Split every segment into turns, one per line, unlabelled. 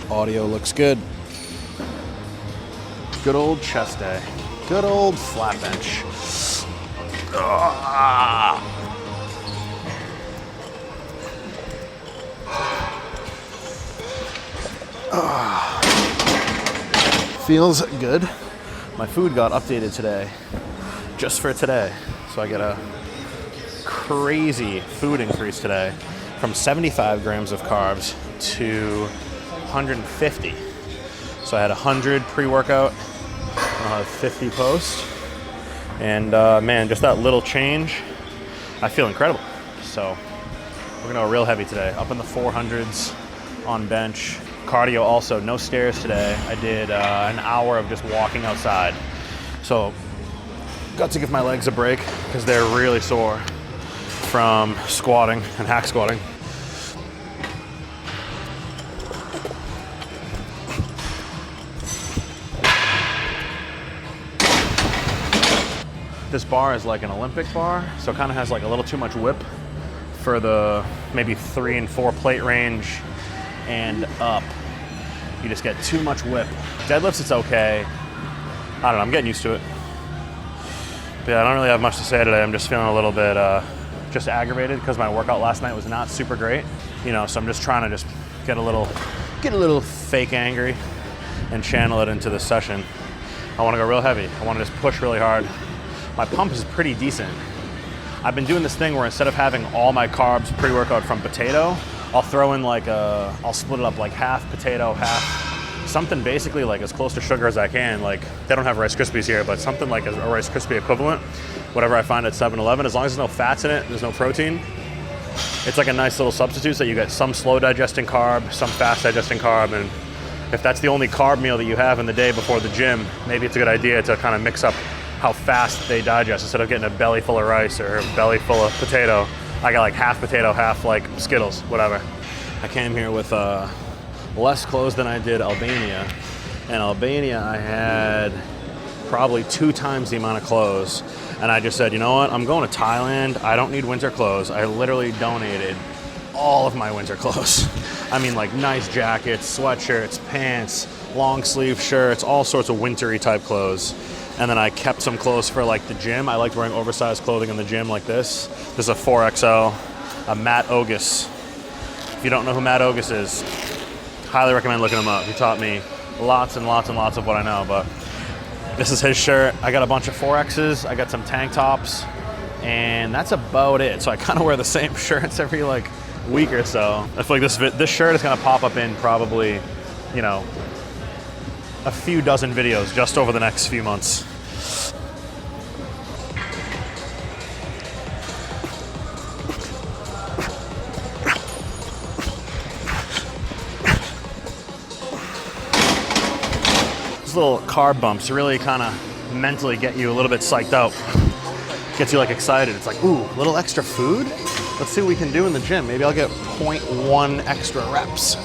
Audio looks good. Good old chest day. Good old flat bench. Feels good. My food got updated today, just for today. So I get a crazy food increase today from 75 grams of carbs to 150. So I had 100 pre-workout, I'll have 50 post. And man, just that little change, I feel incredible. So we're gonna go real heavy today, up in the 400s on bench. Cardio also, no stairs today. I did an hour of just walking outside. So got to give my legs a break because they're really sore from squatting and hack squatting. This bar is like an Olympic bar, so it kind of has like a little too much whip for the maybe 3 and 4 plate range and up. You just get too much whip. Deadlifts, it's okay. I don't know, I'm getting used to it. But yeah, I don't really have much to say today. I'm just feeling a little bit just aggravated because my workout last night was not super great. You know, so I'm just trying to just get a little fake angry and channel it into this session. I want to go real heavy. I want to just push really hard. My pump is pretty decent. I've been doing this thing where instead of having all my carbs pre-workout from potato, I'll throw in like I'll split it up like half potato, half something basically like as close to sugar as I can. Like they don't have Rice Krispies here, but something like a Rice Krispie equivalent, whatever I find at 7-Eleven, as long as there's no fats in it, there's no protein. It's like a nice little substitute so you get some slow digesting carb, some fast digesting carb, and if that's the only carb meal that you have in the day before the gym, maybe it's a good idea to kind of mix up how fast they digest. Instead of getting a belly full of rice or a belly full of potato, I got like half potato, half like Skittles, whatever. I came here with less clothes than I did Albania. In Albania, I had probably 2 times the amount of clothes. And I just said, you know what? I'm going to Thailand. I don't need winter clothes. I literally donated all of my winter clothes. I mean, like nice jackets, sweatshirts, pants, long sleeve shirts, all sorts of wintry type clothes. And then I kept some clothes for like the gym. I liked wearing oversized clothing in the gym like this. This is a 4XL, a Matt Ogus. If you don't know who Matt Ogus is, highly recommend looking him up. He taught me lots and lots and lots of what I know, but this is his shirt. I got a bunch of 4Xs. I got some tank tops, and that's about it. So I kind of wear the same shirts every like week or so. I feel like this shirt is gonna pop up in probably, you know, a few dozen videos just over the next few months. These little carb bumps really kind of mentally get you a little bit psyched out. Gets you like excited. It's like, ooh, a little extra food? Let's see what we can do in the gym. Maybe I'll get 0.1 extra reps.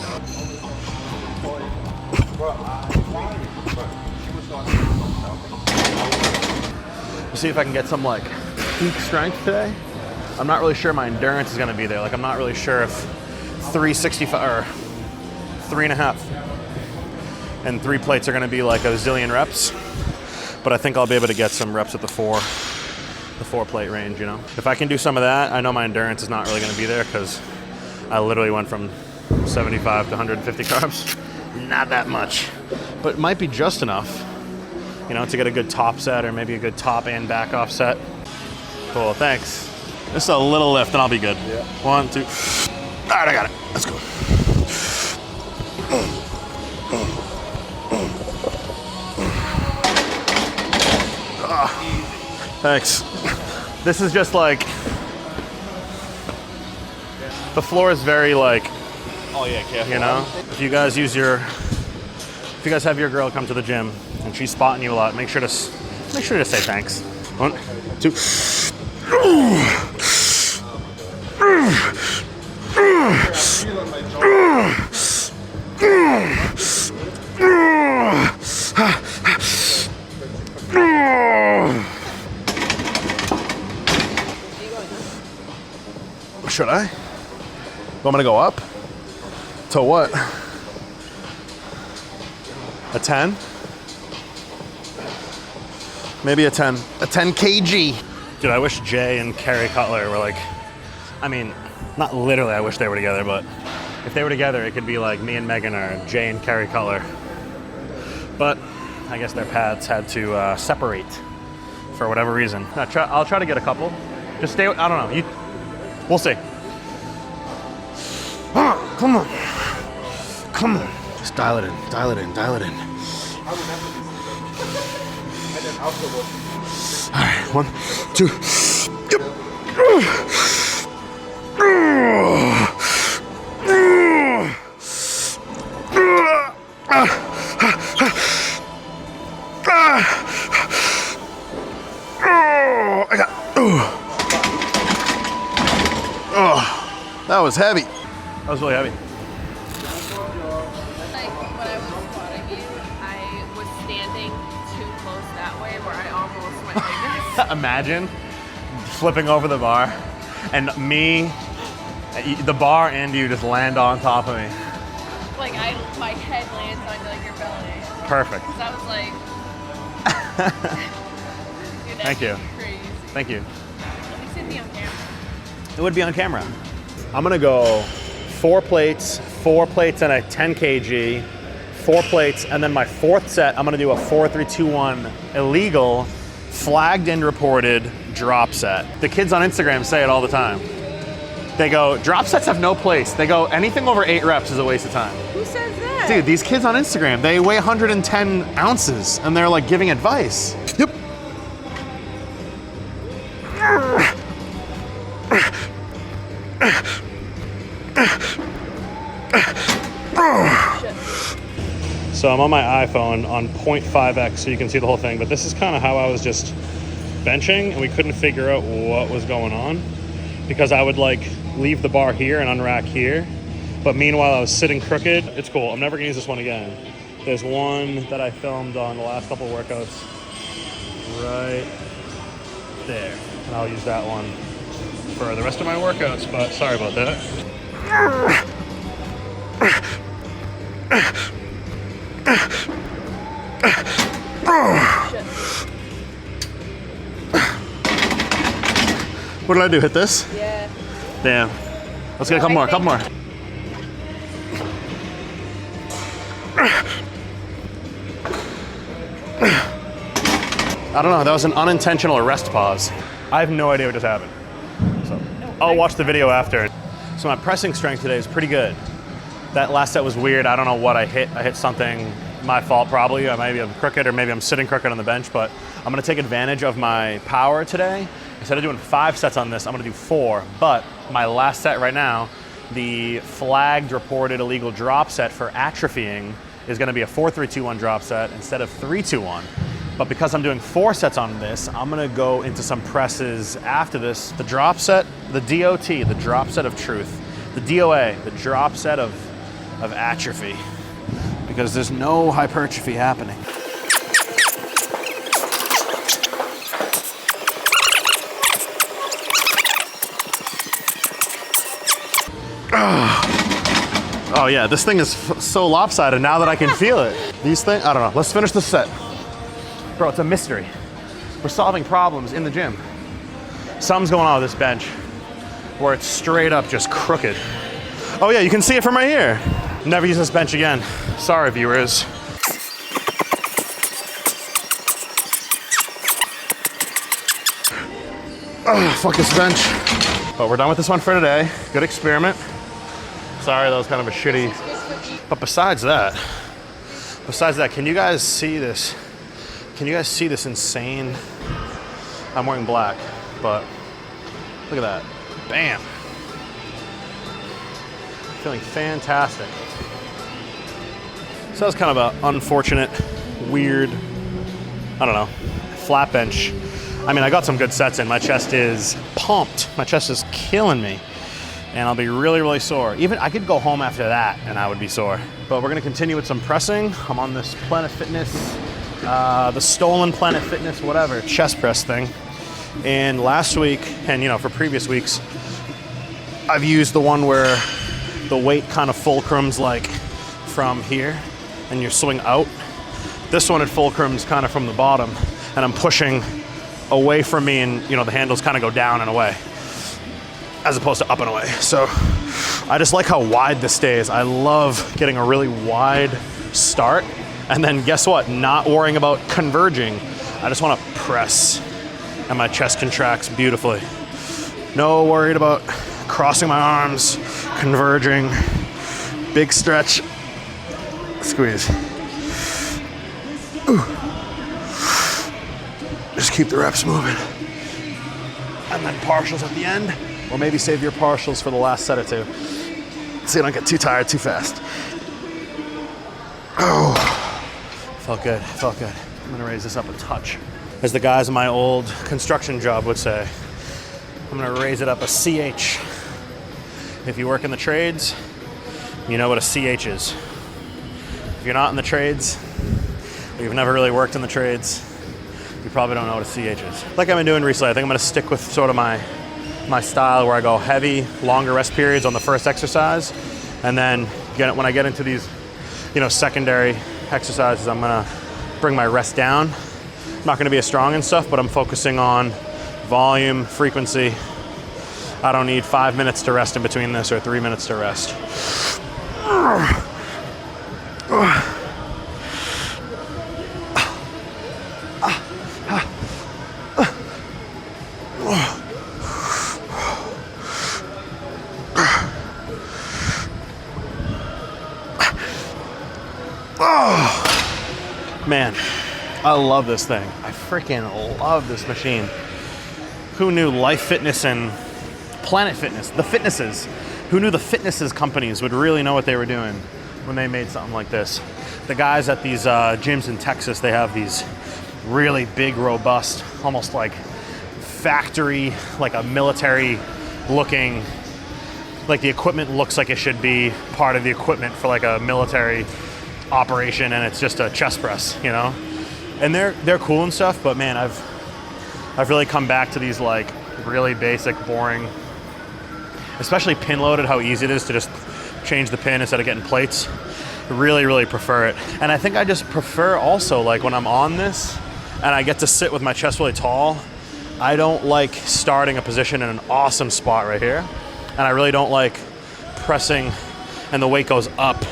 See if I can get some like peak strength today. I'm not really sure my endurance is gonna be there. Like I'm not really sure if 365 or 3.5 and 3 plates are gonna be like a zillion reps, but I think I'll be able to get some reps at the 4 plate range, you know? If I can do some of that, I know my endurance is not really gonna be there because I literally went from 75 to 150 carbs. Not that much, but it might be just enough, you know, to get a good top set or maybe a good top and back off set. Cool, thanks. Just a little lift and I'll be good. Yeah. 1, 2. All right, I got it. Let's go. Thanks. This is just like, the floor is very like,
oh yeah, careful.
You know, if you guys have your girl come to the gym and she's spotting you a lot, make sure to say thanks. 1, 2. Should I? Want me to go up? To what? A 10? Maybe a 10. A 10 kg. Dude, I wish Jay and Carrie Cutler were like, I mean, not literally I wish they were together, but if they were together, it could be like me and Megan or Jay and Carrie Cutler. But I guess their paths had to separate for whatever reason. I'll try to get a couple. Just stay, I don't know. We'll see. Come on. Come on. Just dial it in, dial it in, dial it in. All right, 1, 2. Yep. That was heavy. That was really heavy.
Like when I was squatting you, I was standing too close that way where I almost went like this.
Imagine flipping over the bar and me, the bar and you just land on top of me.
Like my head lands on like your belly.
Perfect.
Because I was like, dude,
Thank you.
Crazy.
Thank you.
At least it'd be on camera.
It would be on camera. I'm gonna go 4 plates and a 10 kg, 4 plates, and then my 4th set, I'm gonna do a 4, 3, 2, 1 illegal, flagged and reported drop set. The kids on Instagram say it all the time. They go, drop sets have no place. They go, anything over 8 reps is a waste of time.
Who says that?
Dude, these kids on Instagram, they weigh 110 ounces and they're like giving advice. Yep. So I'm on my iPhone on 0.5x so you can see the whole thing, but this is kind of how I was just benching and we couldn't figure out what was going on because I would like leave the bar here and unrack here, but meanwhile I was sitting crooked. It's cool, I'm never gonna use this one again. There's one that I filmed on the last couple of workouts right there, and I'll use that one for the rest of my workouts, but sorry about that. What did I do, hit this?
Yeah.
Damn. Let's get a couple more, couple more. I don't know, that was an unintentional rest pause. I have no idea what just happened. So I'll watch the video after. So my pressing strength today is pretty good. That last set was weird. I don't know what I hit. I hit something, my fault probably. Maybe I'm crooked or maybe I'm sitting crooked on the bench, but I'm gonna take advantage of my power today. Instead of doing 5 sets on this, I'm gonna do 4. But my last set right now, the flagged reported illegal drop set for atrophying is gonna be a 4, 3, 2, 1 drop set instead of 3, 2, 1. But because I'm doing 4 sets on this, I'm gonna go into some presses after this. The drop set, the DOT, the drop set of truth. The DOA, the drop set of atrophy. Because there's no hypertrophy happening. Oh yeah, this thing is so lopsided now that I can feel it. These things, I don't know. Let's finish the set. Bro, it's a mystery. We're solving problems in the gym. Something's going on with this bench where it's straight up just crooked. Oh yeah, you can see it from right here. Never use this bench again. Sorry, viewers. Oh, fuck this bench. But we're done with this one for today. Good experiment. Sorry, that was kind of a shitty. But besides that, can you guys see this? Can you guys see this insane? I'm wearing black, but look at that. Bam. Feeling fantastic. So that was kind of an unfortunate, weird, I don't know, flat bench. I mean, I got some good sets in. My chest is pumped. My chest is killing me. And I'll be really, really sore. Even I could go home after that and I would be sore. But we're gonna continue with some pressing. I'm on this Planet Fitness, the stolen Planet Fitness, whatever, chest press thing. And last week, and you know, for previous weeks, I've used the one where the weight kind of fulcrums like from here and you swing out This one at fulcrum's kind of from the bottom, and I'm pushing away from me, and you know, the handles kind of go down and away, as opposed to up and away. So I just like how wide this stays. I love getting a really wide start, and then guess what? Not worrying about converging. I just want to press, and my chest contracts beautifully. No worried about crossing my arms, converging, big stretch, squeeze. Ooh. Just keep the reps moving. And then partials at the end, or maybe save your partials for the last set or two, so you don't get too tired too fast. Oh, felt good, felt good. I'm gonna raise this up a touch. As the guys in my old construction job would say, I'm gonna raise it up a CH. If you work in the trades, you know what a CH is. If you're not in the trades, or you've never really worked in the trades, you probably don't know what a CH is. Like I've been doing recently, I think I'm gonna stick with sort of my style where I go heavy, longer rest periods on the first exercise, and then when I get into these, you know, secondary exercises, I'm gonna bring my rest down. I'm not gonna be as strong and stuff, but I'm focusing on volume, frequency. I don't need 5 minutes to rest in between this or 3 minutes to rest. Man, I love this thing. I freaking love this machine. Who knew Life Fitness and Planet Fitness, the fitnesses, who knew the fitnesses companies would really know what they were doing when they made something like this? The guys at these gyms in Texas, they have these really big, robust, almost like factory, like a military looking, like the equipment looks like it should be part of the equipment for like a military operation, and it's just a chest press, you know? And they're cool and stuff, but man, I've really come back to these like really basic, boring, especially pin loaded, how easy it is to just change the pin instead of getting plates. Really, really prefer it. And I think I just prefer also, like when I'm on this and I get to sit with my chest really tall, I don't like starting a position in an awesome spot right here. And I really don't like pressing and the weight goes up.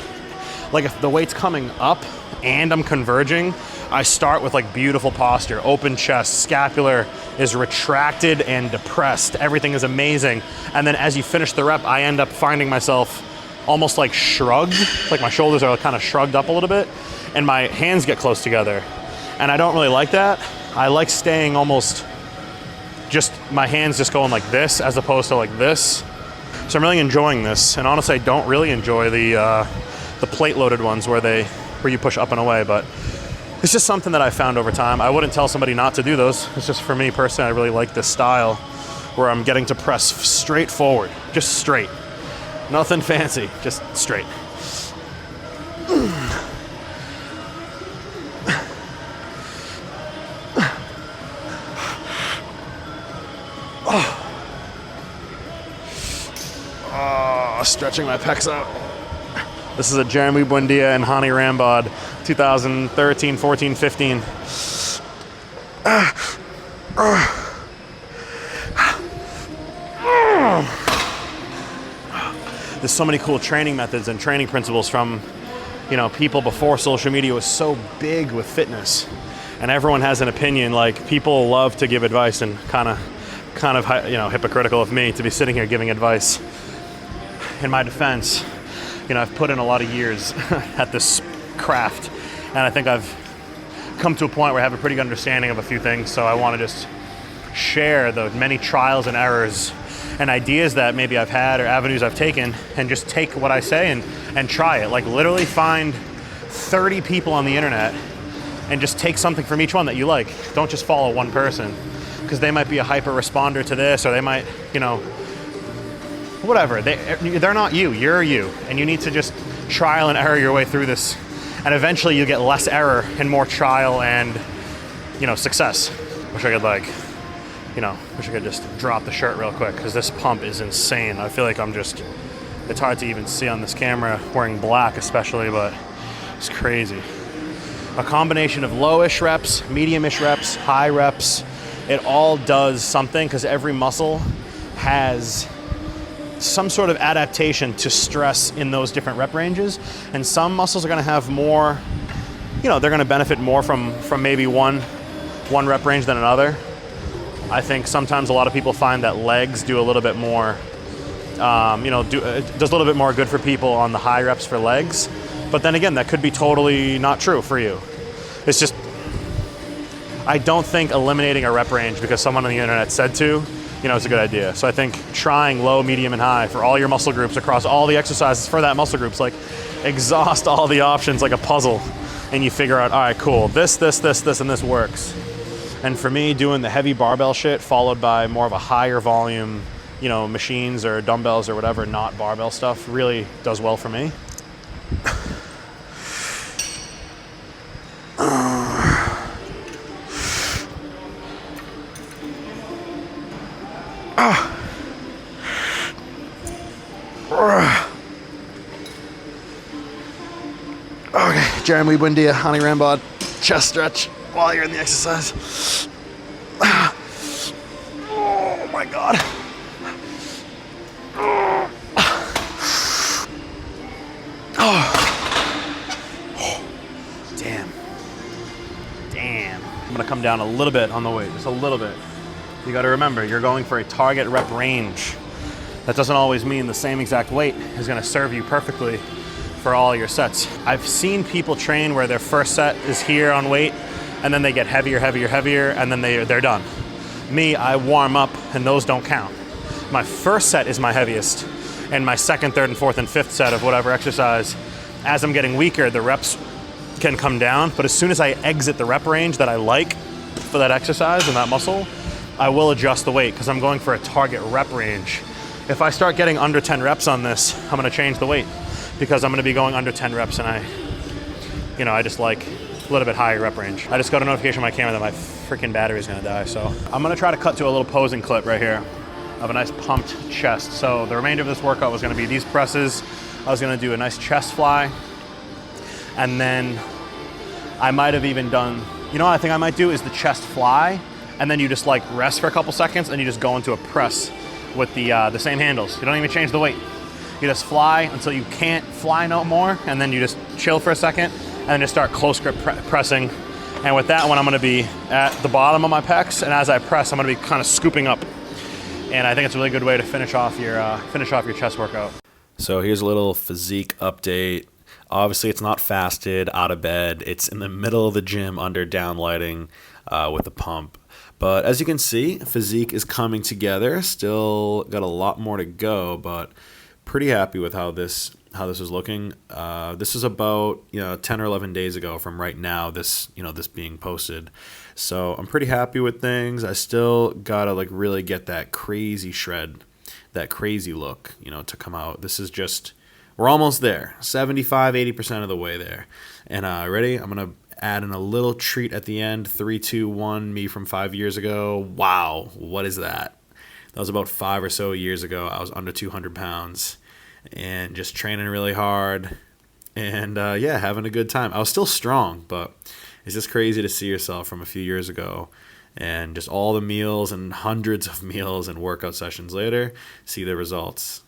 Like if the weight's coming up and I'm converging, I start with like beautiful posture, open chest, scapular is retracted and depressed. Everything is amazing. And then as you finish the rep, I end up finding myself almost like shrugged, like my shoulders are kind of shrugged up a little bit and my hands get close together. And I don't really like that. I like staying almost just, my hands just going like this as opposed to like this. So I'm really enjoying this. And honestly, I don't really enjoy the plate loaded ones where you push up and away, but it's just something that I found over time. I wouldn't tell somebody not to do those. It's just for me personally, I really like this style where I'm getting to press straight forward, just straight. Nothing fancy, just straight. Oh, stretching my pecs out. This is a Jeremy Buendia and Hani Rambod, 2013, 14, 15. There's so many cool training methods and training principles from, you know, people before social media was so big with fitness, and everyone has an opinion. Like people love to give advice, and kind of, you know, hypocritical of me to be sitting here giving advice. In my defense, you know, I've put in a lot of years at this craft, and I think I've come to a point where I have a pretty good understanding of a few things. So I want to just share the many trials and errors and ideas that maybe I've had or avenues I've taken, and just take what I say and try it. Like literally find 30 people on the internet and just take something from each one that you like. Don't just follow one person, because they might be a hyper responder to this, or they might, you know, whatever. They're not you, you're you. And you need to just trial and error your way through this. And eventually you get less error and more trial and, you know, success. Wish I could just drop the shirt real quick, because this pump is insane. I feel like it's hard to even see on this camera wearing black especially, but it's crazy. a combination of lowish reps, medium-ish reps, high reps. It all does something because every muscle has some sort of adaptation to stress in those different rep ranges. And some muscles are going to have more, they're going to benefit more from maybe one rep range than another. I think sometimes a lot of people find that legs do a little bit more, it does a little bit more good for people on the high reps for legs. But then again, that could be totally not true for you. It's just, I don't think eliminating a rep range because someone on the internet said to, is a good idea. So I think trying low, medium, and high for all your muscle groups across all the exercises for that muscle groups, like exhaust all the options like a puzzle, and you figure out, all right, cool, this, and this works. And for me, doing the heavy barbell shit followed by more of a higher volume, machines or dumbbells or whatever, not barbell stuff, really does well for me. Okay, Jeremy Buendia, Hani Rambod, chest stretch while you're in the exercise. Oh my God. Oh. Damn. I'm gonna come down a little bit on the weight, just a little bit. You gotta remember, you're going for a target rep range. That doesn't always mean the same exact weight is gonna serve you perfectly for all your sets. I've seen people train where their first set is here on weight, and then they get heavier, and then they're done. Me, I warm up, and those don't count. My first set is my heaviest, and my second, third, and fourth, and fifth set of whatever exercise, as I'm getting weaker, the reps can come down, but as soon as I exit the rep range that I like for that exercise and that muscle, I will adjust the weight because I'm going for a target rep range. If I start getting under 10 reps on this, I'm gonna change the weight because I'm gonna be going under 10 reps and I just like a little bit higher rep range. I just got a notification on my camera that my freaking battery is gonna die, so I'm gonna try to cut to a little posing clip right here of a nice pumped chest. So the remainder of this workout was gonna be these presses. I was gonna do a nice chest fly, and then I might have even done, what I think I might do is the chest fly, and then you just like rest for a couple seconds and you just go into a press with the same handles. You don't even change the weight. You just fly until you can't fly no more, and then you just chill for a second, and then just start close grip pressing. And with that one, I'm gonna be at the bottom of my pecs, and as I press, I'm gonna be kind of scooping up. And I think it's a really good way to finish off your chest workout.
So here's a little physique update. Obviously, it's not fasted, out of bed. It's in the middle of the gym under down lighting with a pump. But as you can see, physique is coming together. Still got a lot more to go, but pretty happy with how this is looking. This is about 10 or 11 days ago from right now. This being posted, so I'm pretty happy with things. I still gotta really get that crazy shred, that crazy look, to come out. This is just, we're almost there, 75-80% of the way there. And ready? I'm gonna add in a little treat at the end. 3, 2, 1. Me from 5 years ago. Wow, what is that? That was about 5 or so years ago. I was under 200 pounds and just training really hard and having a good time. I was still strong, but it's just crazy to see yourself from a few years ago and just all the meals and hundreds of meals and workout sessions later, see the results.